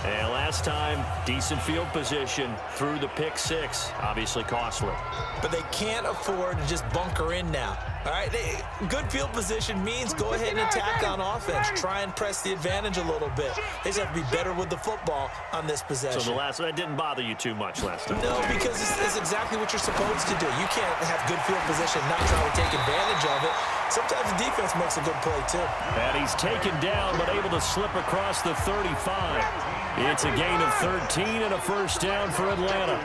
And last time, decent field position through the pick six. Obviously costly. But they can't afford to just bunker in now. All right, good field position means go ahead and attack on offense. Try and press the advantage a little bit. They just have to be better with the football on this possession. So that didn't bother you too much last time? No, because it's exactly what you're supposed to do. You can't have good field position and not try to take advantage of it. Sometimes the defense makes a good play, too. And he's taken down, but able to slip across the 35. It's a gain of 13 and a first down for Atlanta.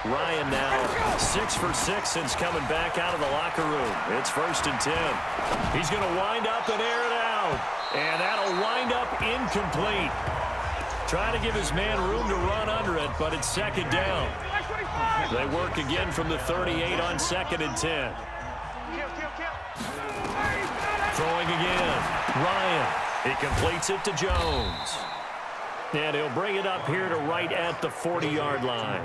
Ryan now 6 for 6 since coming back out of the locker room. It's 1st and 10. He's going to wind up and air it out. And that'll wind up incomplete. Trying to give his man room to run under it, but it's 2nd down. They work again from the 38 on 2nd and 10. Throwing again. Ryan. He completes it to Jones. And he'll bring it up here to right at the 40-yard line.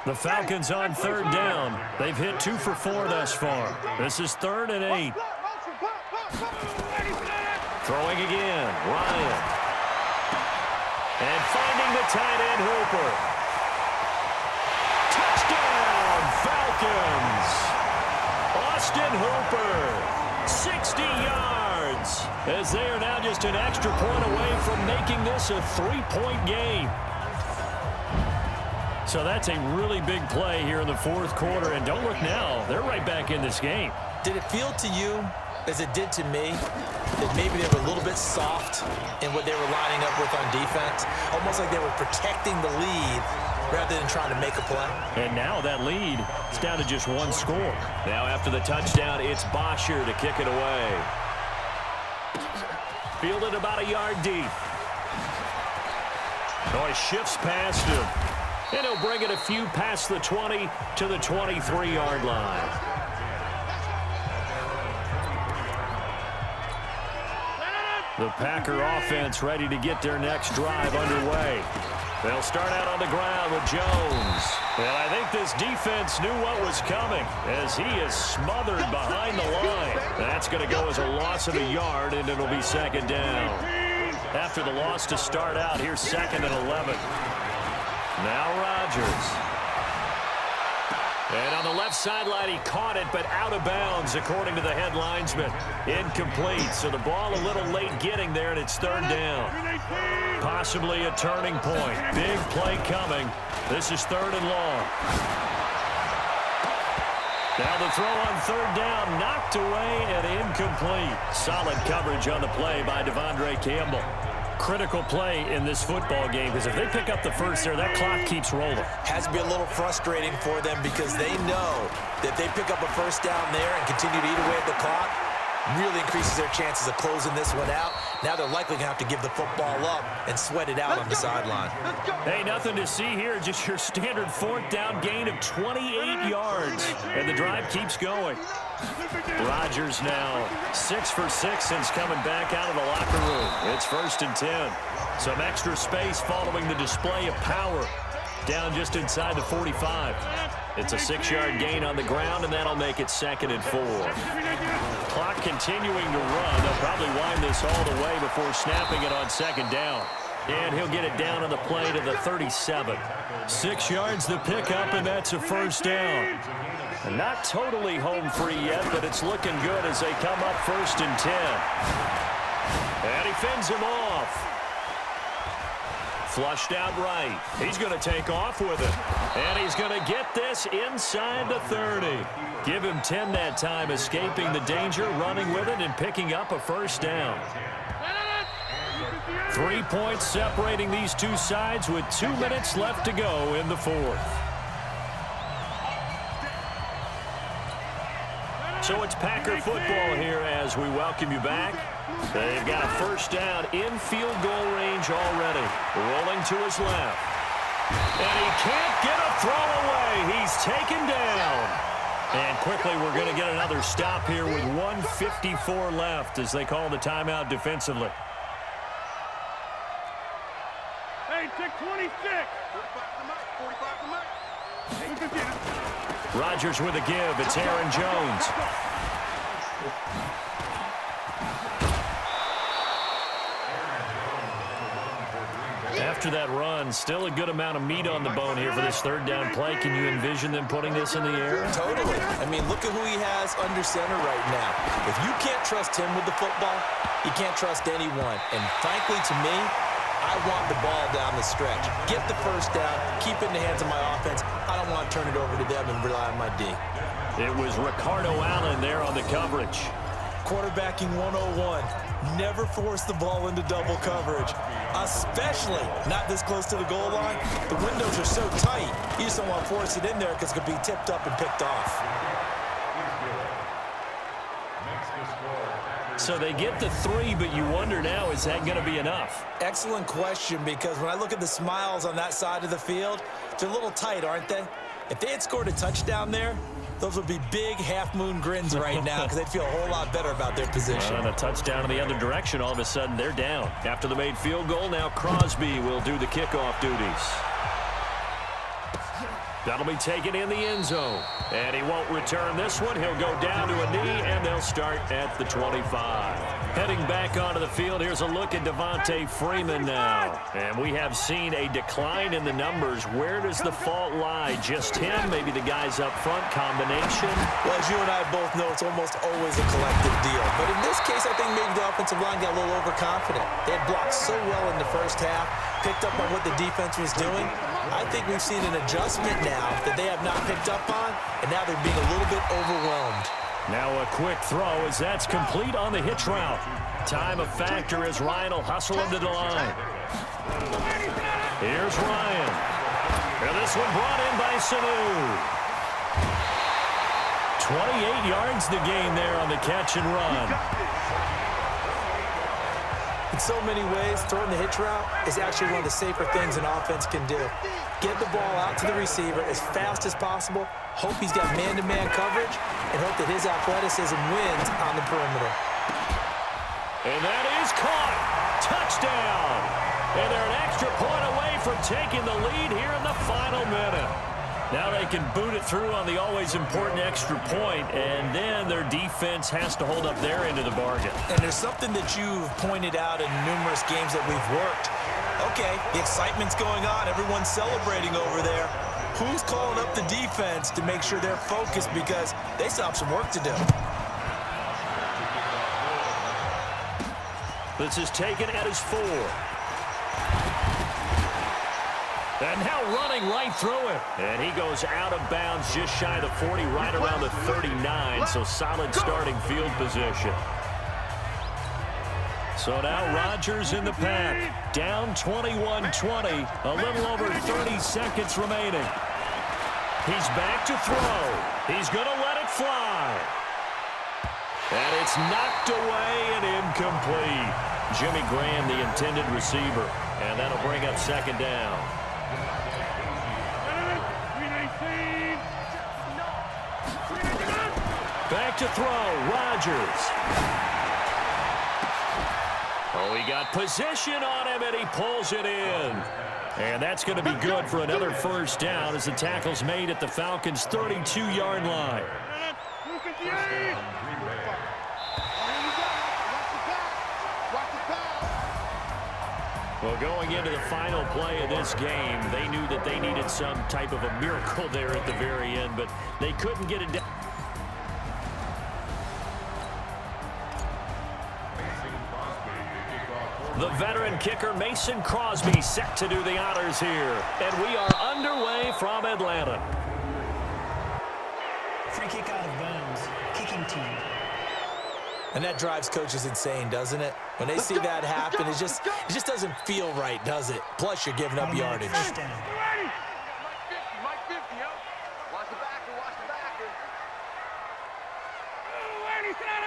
The Falcons on 3rd down. They've hit 2 for 4 thus far. This is 3rd and 8. Throwing again. Ryan. And finding the tight end, Hooper. Touchdown, Falcons. Austin Hooper, 60 yards. As they are now just an extra point away from making this a 3-point game. So that's a really big play here in the 4th quarter. And don't look now, they're right back in this game. Did it feel to you, as it did to me, that maybe they were a little bit soft in what they were lining up with on defense? Almost like they were protecting the lead rather than trying to make a play. And now that lead is down to just 1 score. Now after the touchdown, it's Bosher to kick it away. Fielded about a yard deep. Oh, he shifts past him. And he'll bring it a few past the 20 to the 23-yard line. The Packer offense ready to get their next drive underway. They'll start out on the ground with Jones. And I think this defense knew what was coming as he is smothered behind the line. That's going to go as a loss of a yard, and it'll be 2nd down. After the loss to start out, here's 2nd and 11. Now Rodgers. And on the left sideline, he caught it, but out of bounds, according to the head linesman. Incomplete, so the ball a little late getting there, and it's 3rd down. Possibly a turning point. Big play coming. This is 3rd and long. Now the throw on 3rd down, knocked away and incomplete. Solid coverage on the play by Devondre Campbell. Critical play in this football game because if they pick up the first there, that clock keeps rolling. Has to be a little frustrating for them because they know that if they pick up a first down there and continue to eat away at the clock, really increases their chances of closing this one out. Now they're likely going to have to give the football up and sweat it out on the sideline. Hey, nothing to see here. Just your standard 4th down gain of 28 yards. And the drive keeps going. Rodgers now 6 for 6 since coming back out of the locker room. It's 1st and 10. Some extra space following the display of power. Down just inside the 45. It's a 6-yard gain on the ground, and that'll make it 2nd and 4. Clock continuing to run. They'll probably wind this all the way before snapping it on 2nd down. And he'll get it down on the play to the 37. 6 yards to pick up, and that's a 1st down. And not totally home free yet, but it's looking good as they come up 1st and 10. And he fends him off. Flushed out right. He's going to take off with it. And he's going to get this inside the 30. Give him 10 that time, escaping the danger, running with it, and picking up a 1st down. 3 points separating these two sides with 2 minutes left to go in the 4th. So it's Packer football here as we welcome you back. They've got a 1st down in field goal range already. Rolling to his left. And he can't get a throw away. He's taken down. And quickly we're going to get another stop here with 1:54 left as they call the timeout defensively. Hey, check 26. 45 to Mike. Rodgers with a give. It's Aaron Jones. after that run, still a good amount of meat on the bone here for this third down play. Can you envision them putting this in the air? Totally. I mean, look at who he has under center right now. If you can't trust him with the football, you can't trust anyone. And frankly, to me, I want the ball down the stretch. Get the first down, keep it in the hands of my offense. I don't want to turn it over to them and rely on my D. It was Ricardo Allen there on the coverage. Quarterbacking 101. Never force the ball into double coverage, especially not this close to the goal line. The windows are so tight, you just don't want to force it in there because it could be tipped up and picked off. So they get the 3, but you wonder now, is that going to be enough? Excellent question, because when I look at the smiles on that side of the field, they're a little tight, aren't they? If they had scored a touchdown there, those would be big half-moon grins right now because they'd feel a whole lot better about their position. And a touchdown in the other direction, all of a sudden they're down. After the made field goal, now Crosby will do the kickoff duties. That'll be taken in the end zone. And he won't return this one. He'll go down to a knee, and they'll start at the 25. Heading back onto the field, here's a look at Devontae Freeman now. And we have seen a decline in the numbers. Where does the fault lie? Just him? Maybe the guys up front? Combination? Well, as you and I both know, it's almost always a collective deal. But in this case, I think maybe the offensive line got a little overconfident. They had blocked so well in the first half, picked up on what the defense was doing. I think we've seen an adjustment now that they have not picked up on, and now they're being a little bit overwhelmed. Now a quick throw as that's complete on the hitch route. Time a factor as Ryan will hustle him to the line. Here's Ryan. And this one brought in by Sanu. 28 yards to gain there on the catch and run. In so many ways, throwing the hitch route is actually one of the safer things an offense can do. Get the ball out to the receiver as fast as possible, hope he's got man-to-man coverage, and hope that his athleticism wins on the perimeter. And that is caught. Touchdown. And they're an extra point away from taking the lead here in the final minute. Now they can boot it through on the always important extra point, and then their defense has to hold up their end of the bargain. And there's something that you've pointed out in numerous games that we've worked. Okay, the excitement's going on. Everyone's celebrating over there. Who's calling up the defense to make sure they're focused because they still have some work to do? This is taken at his 4. And now running right through it. And he goes out of bounds just shy of the 40, right around the 39. So solid starting field position. So now Rodgers in the pack. Down 21-20. A little over 30 seconds remaining. He's back to throw. He's going to let it fly. And it's knocked away and incomplete. Jimmy Graham, the intended receiver. And that'll bring up second down. Back to throw, Rodgers. Oh, he got position on him, and he pulls it in. And that's going to be good for another first down as the tackle's made at the Falcons' 32-yard line. Well, going into the final play of this game, they knew that they needed some type of a miracle there at the very end, but they couldn't get it down. The veteran kicker Mason Crosby set to do the honors here. And we are underway from Atlanta. Free kick out of bounds. Kicking team. And that drives coaches insane, doesn't it? When they see that happen, it just doesn't feel right, does it? Plus, you're giving up yardage. First down. Mike 50, yo. Watch the backer, watch the backer. Oh, Ernie, sit down.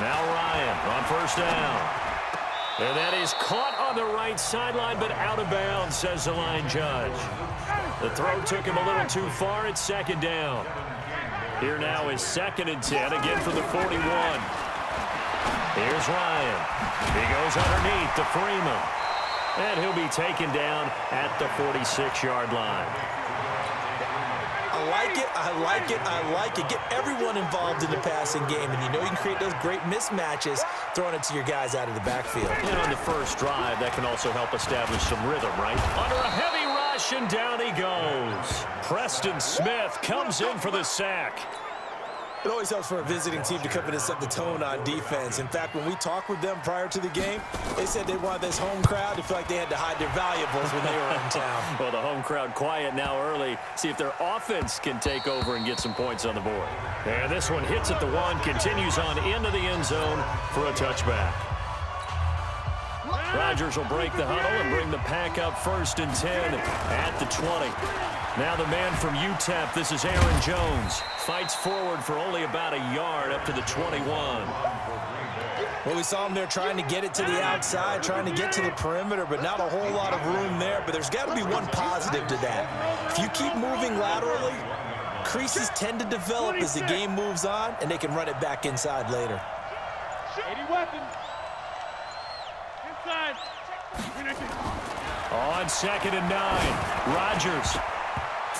Now Ryan on first down. And that is caught on the right sideline, but out of bounds, says the line judge. The throw took him a little too far. It's second down. Here now is 2nd and 10, again from the 41. Here's Ryan. He goes underneath to Freeman. And he'll be taken down at the 46-yard line. A like it. I like it. I like it. Get everyone involved in the passing game, and you know you can create those great mismatches throwing it to your guys out of the backfield. And on the first drive, that can also help establish some rhythm, right? Under a heavy rush, and down he goes. Preston Smith comes in for the sack. It always helps for a visiting team to come in and set the tone on defense. In fact, when we talked with them prior to the game, they said they wanted this home crowd to feel like they had to hide their valuables when they were in town. Well, the home crowd quiet now early. See if their offense can take over and get some points on the board. And this one hits at the 1, continues on into the end zone for a touchback. Rodgers will break the huddle and bring the pack up 1st and 10 at the 20. Now the man from UTEP, this is Aaron Jones. Fights forward for only about a yard up to the 21. Well, we saw him there trying to get it to the outside, trying to get to the perimeter, but not a whole lot of room there. But there's got to be one positive to that. If you keep moving laterally, creases tend to develop as the game moves on, and they can run it back inside later. 80 weapons. Inside. On 2nd and 9, Rodgers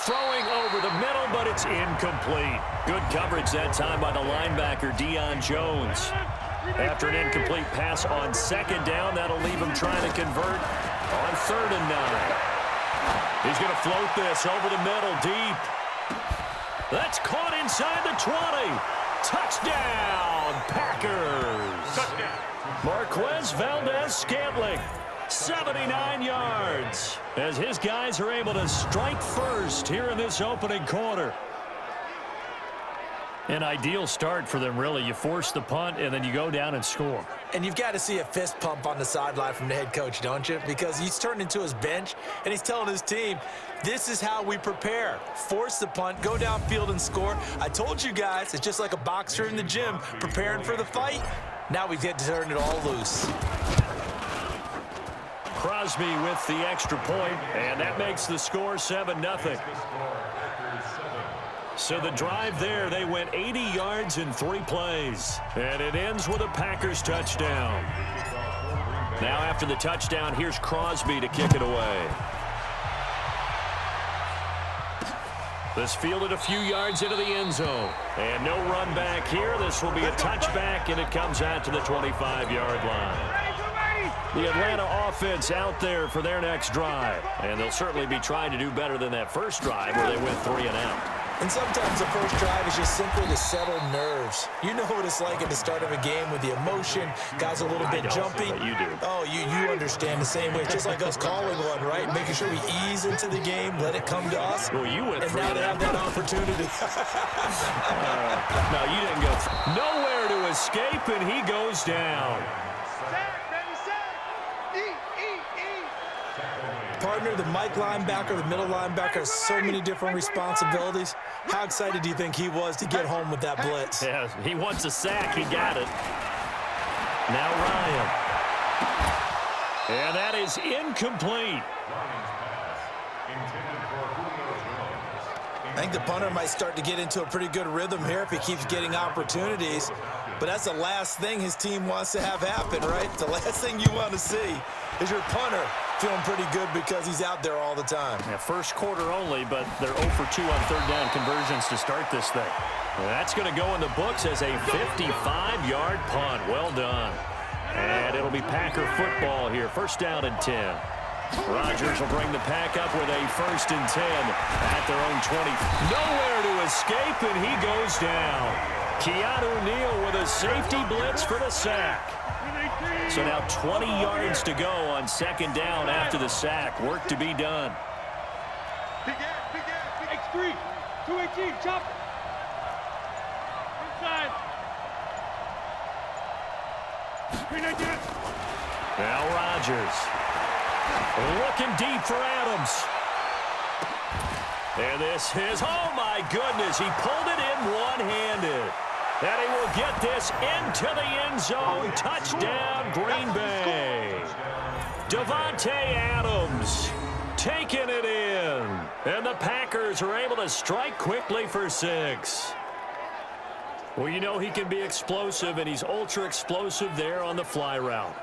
throwing over the middle, but it's incomplete. Good coverage that time by the linebacker, Deion Jones. After an incomplete pass on 2nd down, that'll leave him trying to convert on 3rd and 9. He's going to float this over the middle, deep. That's caught inside the 20. Touchdown, Packers. Marquez Valdez-Scantling, 79 yards, as his guys are able to strike first here in this opening quarter. An ideal start for them, really. You force the punt, and then you go down and score. And you've got to see a fist pump on the sideline from the head coach, don't you? Because he's turned into his bench, and he's telling his team, this is how we prepare. Force the punt, go downfield and score. I told you guys, it's just like a boxer in the gym preparing for the fight. Now we get to turn it all loose. Crosby with the extra point, and that makes the score 7-0. So the drive there, they went 80 yards in 3 plays. And it ends with a Packers touchdown. Now after the touchdown, here's Crosby to kick it away. This fielded a few yards into the end zone. And no run back here. This will be a touchback, and it comes out to the 25-yard line. The Atlanta offense out there for their next drive. And they'll certainly be trying to do better than that first drive where they went 3 and out. And sometimes the first drive is just simply to settle nerves. You know what it's like at the start of a game with the emotion, guys a little bit jumpy. But you do. Oh, you understand the same way. It's just like us calling one, right? Making sure we ease into the game, let it come to us. Well, you went and through now they have that opportunity. No, you didn't go through. Nowhere to escape, and he goes down. Partner, the Mike linebacker, the middle linebacker has so many different responsibilities. How excited do you think he was to get home with that blitz? Yeah, he wants a sack. He got it. Now Ryan. And that is incomplete. I think the punter might start to get into a pretty good rhythm here if he keeps getting opportunities. But that's the last thing his team wants to have happen, right? The last thing you want to see is your punter feeling pretty good because he's out there all the time. Yeah, first quarter only, but they're 0 for 2 on 3rd down conversions to start this thing. Well, that's going to go in the books as a 55-yard punt. Well done. And it'll be Packer football here. 1st down and 10. Rodgers will bring the pack up with a 1st and 10 at their own 20. Nowhere to escape, and he goes down. Keanu Neal with a safety blitz for the sack. So now 20 yards to go on 2nd down after the sack. Work to be done. Big X3. 218. Chop. Inside. Now Rodgers. Looking deep for Adams. And this is, oh my goodness, he pulled it in one-handed. And he will get this into the end zone. Touchdown, Green Bay. Davante Adams taking it in. And the Packers are able to strike quickly for 6. Well, you know he can be explosive, and he's ultra-explosive there on the fly route.